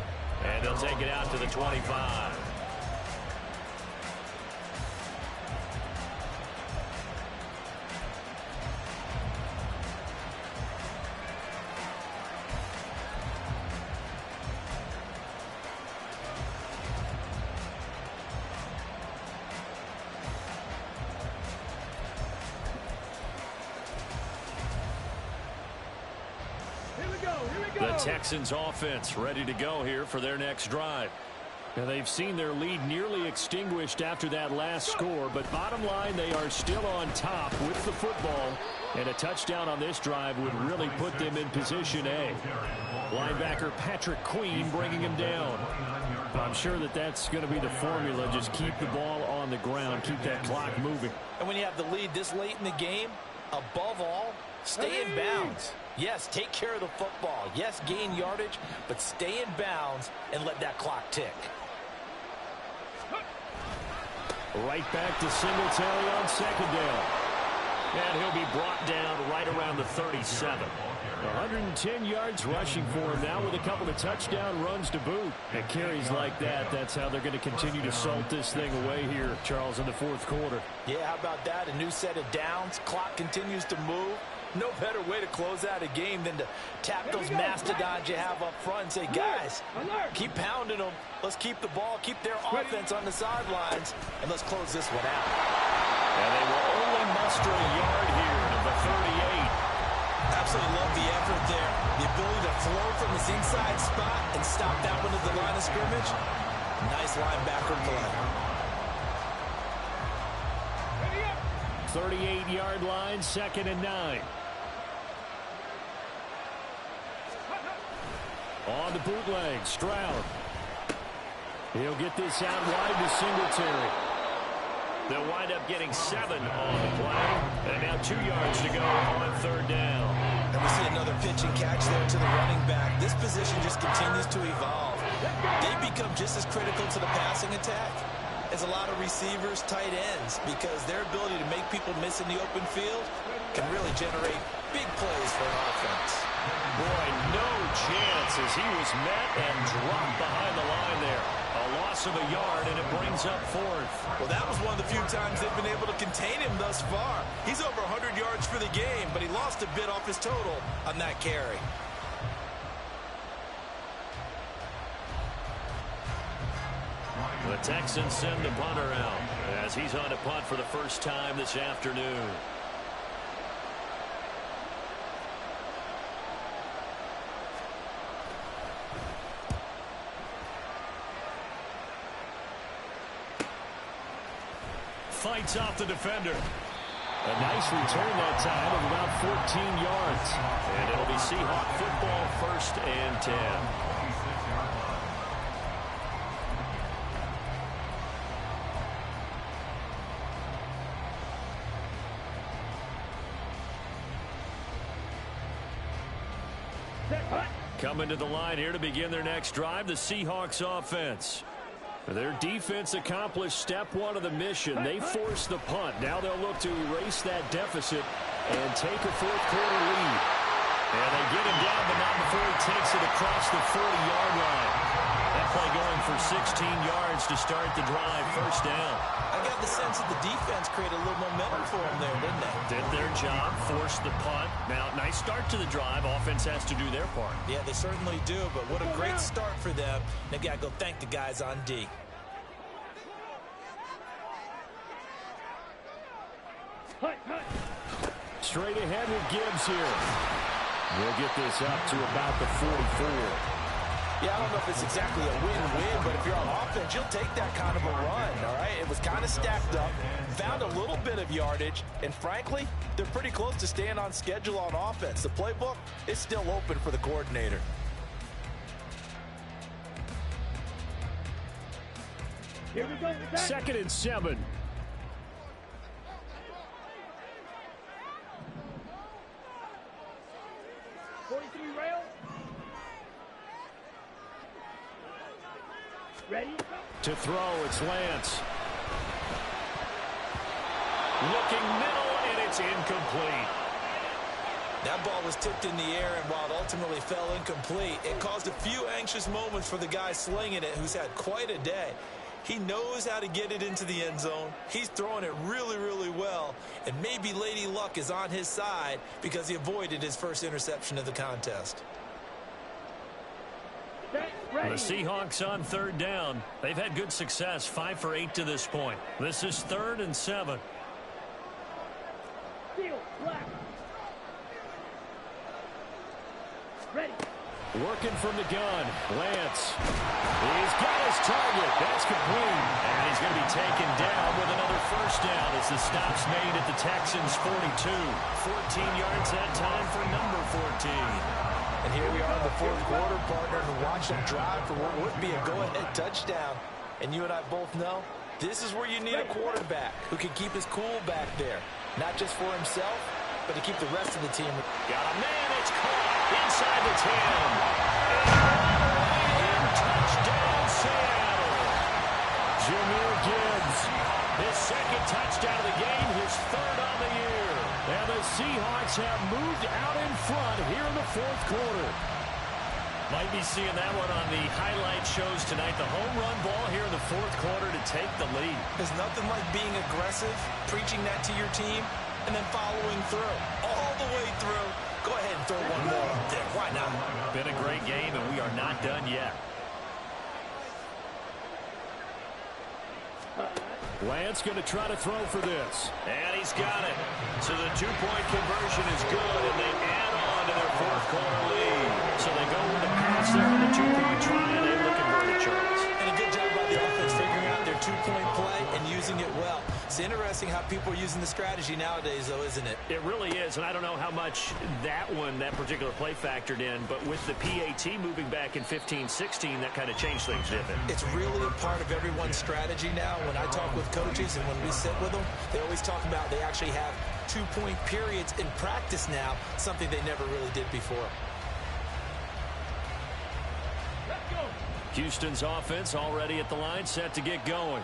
And they'll take it out to the 25. The Texans offense ready to go here for their next drive. Now they've seen their lead nearly extinguished after that last score, but bottom line, they are still on top with the football, and a touchdown on this drive would really put them in position A. Linebacker Patrick Queen bringing him down. I'm sure that that's going to be the formula. Just keep the ball on the ground, keep that clock moving. And when you have the lead this late in the game, above all, stay in bounds. Yes, take care of the football. Yes, gain yardage, but stay in bounds and let that clock tick. Right back to Singletary on 2nd down. And he'll be brought down right around the 37. 110 yards rushing for him now with a couple of touchdown runs to boot. And carries like that, that's how they're going to continue to salt this thing away here, Charles, in the 4th quarter. Yeah, how about that? A new set of downs. Clock continues to move. No better way to close out a game than to tap those mastodons you have up front and say, guys, keep pounding them. Let's keep the ball, keep their offense on the sidelines, and let's close this one out. And they will only muster a yard here to the 38. Absolutely love the effort there. The ability to flow from this inside spot and stop that one at the line of scrimmage. Nice linebacker play. 38-yard line, 2nd and 9. On the bootleg, Stroud. He'll get this out wide to Singletary. They'll wind up getting 7 on the play. And now 2 yards to go on 3rd down. And we see another pitch and catch there to the running back. This position just continues to evolve. They become just as critical to the passing attack as a lot of receivers, tight ends, because their ability to make people miss in the open field can really generate big plays for an offense. Boy, no chance as he was met and dropped behind the line there. A loss loss of a yard, and it brings up fourth. Well, that was one of the few times they've been able to contain him thus far. He's over 100 yards for the game, but he lost a bit off his total on that carry. The Texans send the punter out as he's on to punt for the first time this afternoon. Fights off the defender. A nice return that time of about 14 yards. And it'll be Seahawk football, 1st and 10. Coming to the line here to begin their next drive, the Seahawks offense. Their defense accomplished step one of the mission. They forced the punt. Now they'll look to erase that deficit and take a fourth-quarter lead. And they get him down, but not before he takes it across the 40-yard line. That play going for 16 yards to start the drive, 1st down. I got the sense that the defense created a little momentum for them there, didn't they? Did their job, forced the punt. Now, nice start to the drive. Offense has to do their part. Yeah, they certainly do, but what a great start for them. They've got to go thank the guys on D. Straight ahead with Gibbs here. We'll get this up to about the 44. Yeah, I don't know if it's exactly a win-win, but if you're on offense, you'll take that kind of a run, all right? It was kind of stacked up, found a little bit of yardage, and frankly, they're pretty close to staying on schedule on offense. The playbook is still open for the coordinator. Here we go. 2nd and 7. Ready? To throw, it's Lance. Looking middle, and it's incomplete. That ball was tipped in the air, and while it ultimately fell incomplete, it caused a few anxious moments for the guy slinging it, who's had quite a day. He knows how to get it into the end zone. He's throwing it really, really well, and maybe Lady Luck is on his side because he avoided his first interception of the contest. The Seahawks on 3rd down. They've had good success, 5 for 8 to this point. This is 3rd and 7. Ready. Working from the gun, Lance. He's got his target. That's complete. And he's going to be taken down with another 1st down as the stop's made at the Texans' 42. 14 yards that time for number 14. And here we are in the 4th quarter, partner, and watch them drive for what would be a go-ahead touchdown. And you and I both know this is where you need a quarterback who can keep his cool back there. Not just for himself, but to keep the rest of the team. Got a man, it's caught inside the 10. And touchdown, Seattle. Jahmyr Gibbs, his 2nd touchdown of the game, his 3rd on the year. And the Seahawks have moved out in front here in the 4th quarter. Might be seeing that one on the highlight shows tonight. The home run ball here in the 4th quarter to take the lead. There's nothing like being aggressive, preaching that to your team, and then following through. All the way through. Go ahead and throw one more up there. Why not? Been a great game, and we are not done yet. Lance going to try to throw for this. And he's got it. So the 2-point conversion is good, and they add on to their 4th quarter lead. So they go with a pass there on the 2-point try, and able to convert it, Charles. And a good job by the offense figuring out their 2-point play and using it well. It's interesting how people are using the strategy nowadays, though, isn't it? It really is, and I don't know how much that particular play factored in, but with the PAT moving back in 15-16, that kind of changed things, didn't it? It's really a part of everyone's strategy now. When I talk with coaches and when we sit with them, they always talk about they actually have 2-point periods in practice now, something they never really did before. Houston's offense already at the line, set to get going.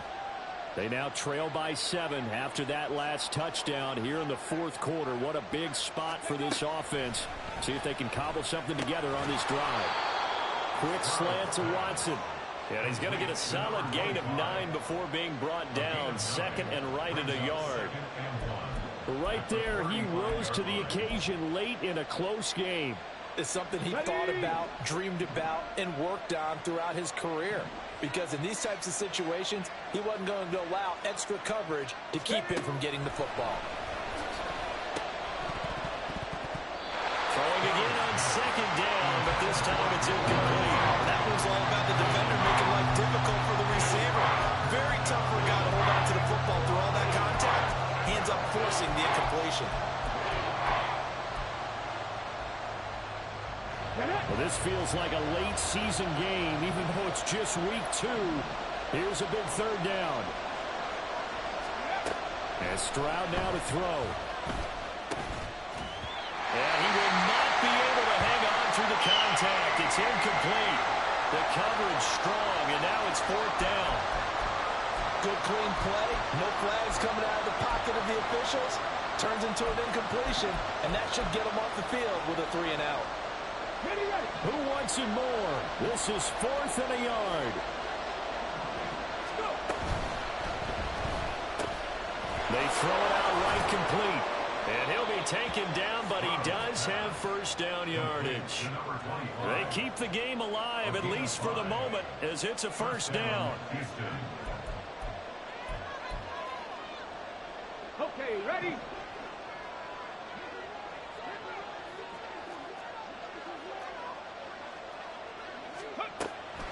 They now trail by 7 after that last touchdown here in the 4th quarter. What a big spot for this offense. See if they can cobble something together on this drive. Quick slant to Watson. And he's going to get a solid gain of 9 before being brought down. Second and right at a yard. Right there, he rose to the occasion late in a close game. It's something he thought about, dreamed about, and worked on throughout his career. Because in these types of situations, he wasn't going to allow extra coverage to keep him from getting the football. Throwing again on second down, but this time it's incomplete. That was all about the defender making life difficult for the receiver. Very tough for a guy to hold on to the football through all that contact. Hands up forcing the incompletion. Well, this feels like a late season game, even though it's just week 2. Here's a big third down. And Stroud now to throw. And he will not be able to hang on through the contact. It's incomplete. The coverage strong, and now it's 4th down. Good clean play. No flags coming out of the pocket of the officials. Turns into an incompletion, and that should get him off the field with a 3 and out. Who wants it more? This is 4th and a yard. They throw it out right complete. And he'll be taken down, but he does have first down yardage. They keep the game alive, at least for the moment, as it's a first down. Okay, ready?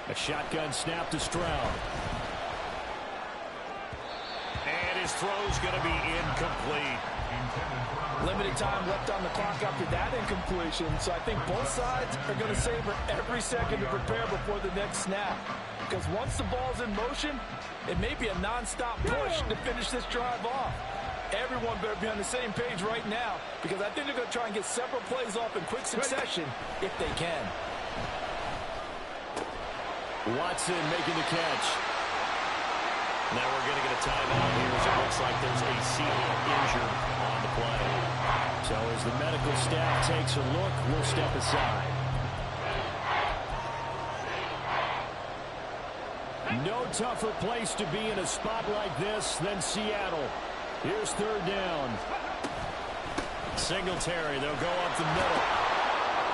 A shotgun snap to Stroud. And his throw's going to be incomplete. Limited time left on the clock after that incompletion, so I think both sides are going to savor every second to prepare before the next snap. Because once the ball's in motion, it may be a non-stop push to finish this drive off. Everyone better be on the same page right now, because I think they're going to try and get several plays off in quick succession if they can. Watson making the catch. Now we're going to get a timeout here as it looks like there's a Seahawk injured on the play. So as the medical staff takes a look, we'll step aside. No tougher place to be in a spot like this than Seattle. Here's 3rd down. Singletary, they'll go up the middle.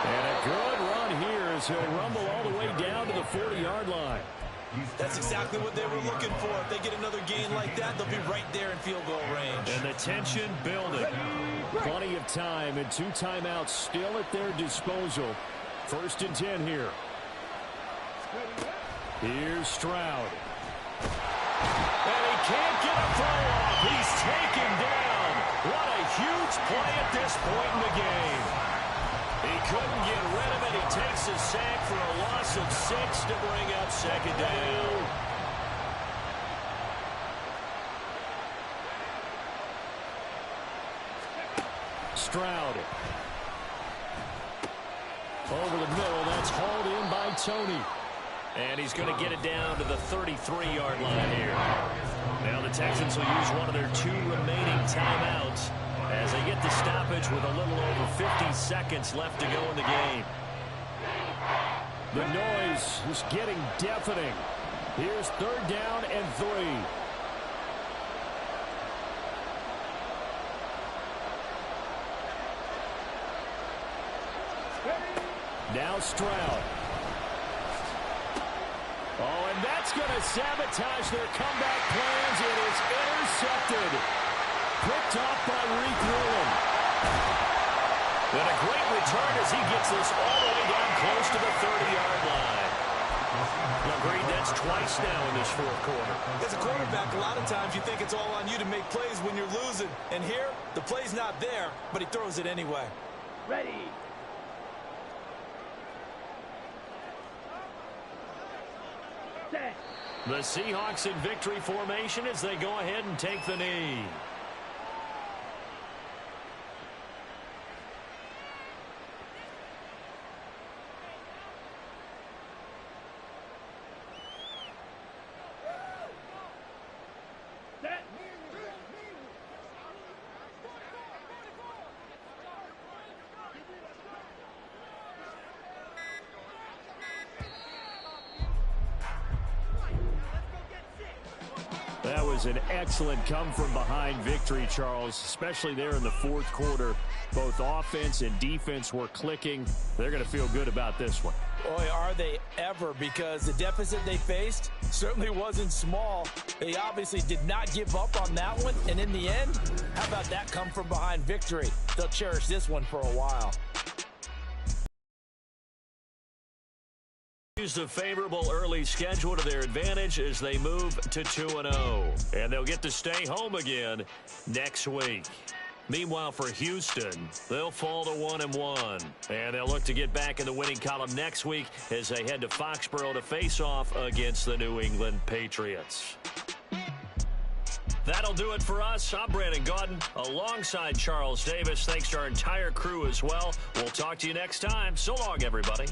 And a good run here as he'll rumble all the way down to the 40-yard line. That's exactly what they were looking for. If they get another gain like that, they'll be right there in field goal range. And the tension building. Plenty of time and 2 timeouts still at their disposal. 1st and 10 here. Here's Stroud. And he can't get a throw off. He's taken down. What a huge play at this point in the game. He couldn't get rid of it. He takes a sack for a loss of 6 to bring up 2nd down. Stroud. Over the middle. That's hauled in by Tony. And he's going to get it down to the 33-yard line here. Now the Texans will use one of their 2 remaining timeouts as they get the stoppage with a little over 50 seconds left to go in the game. The noise is getting deafening. Here's 3rd down and 3. Now Stroud. Oh, and that's going to sabotage their comeback plans. It is intercepted. Picked off by Reek Whelan. And a great return as he gets this all the way down close to the 30-yard line. Agreed, that's twice now in this 4th quarter. As a quarterback, a lot of times you think it's all on you to make plays when you're losing. And here, the play's not there, but he throws it anyway. Ready. The Seahawks in victory formation as they go ahead and take the knee. was an excellent come-from-behind victory, Charles, especially there in the fourth quarter. Both offense and defense were clicking. They're going to feel good about this one. Boy, are they ever, because the deficit they faced certainly wasn't small. They obviously did not give up on that one, and in the end, how about that come-from-behind victory? They'll cherish this one for a while. Use the favorable early schedule to their advantage as they move to 2-0. And they'll get to stay home again next week. Meanwhile, for Houston, they'll fall to 1-1. And they'll look to get back in the winning column next week as they head to Foxborough to face off against the New England Patriots. That'll do it for us. I'm Brandon Gaudin alongside Charles Davis. Thanks to our entire crew as well. We'll talk to you next time. So long, everybody.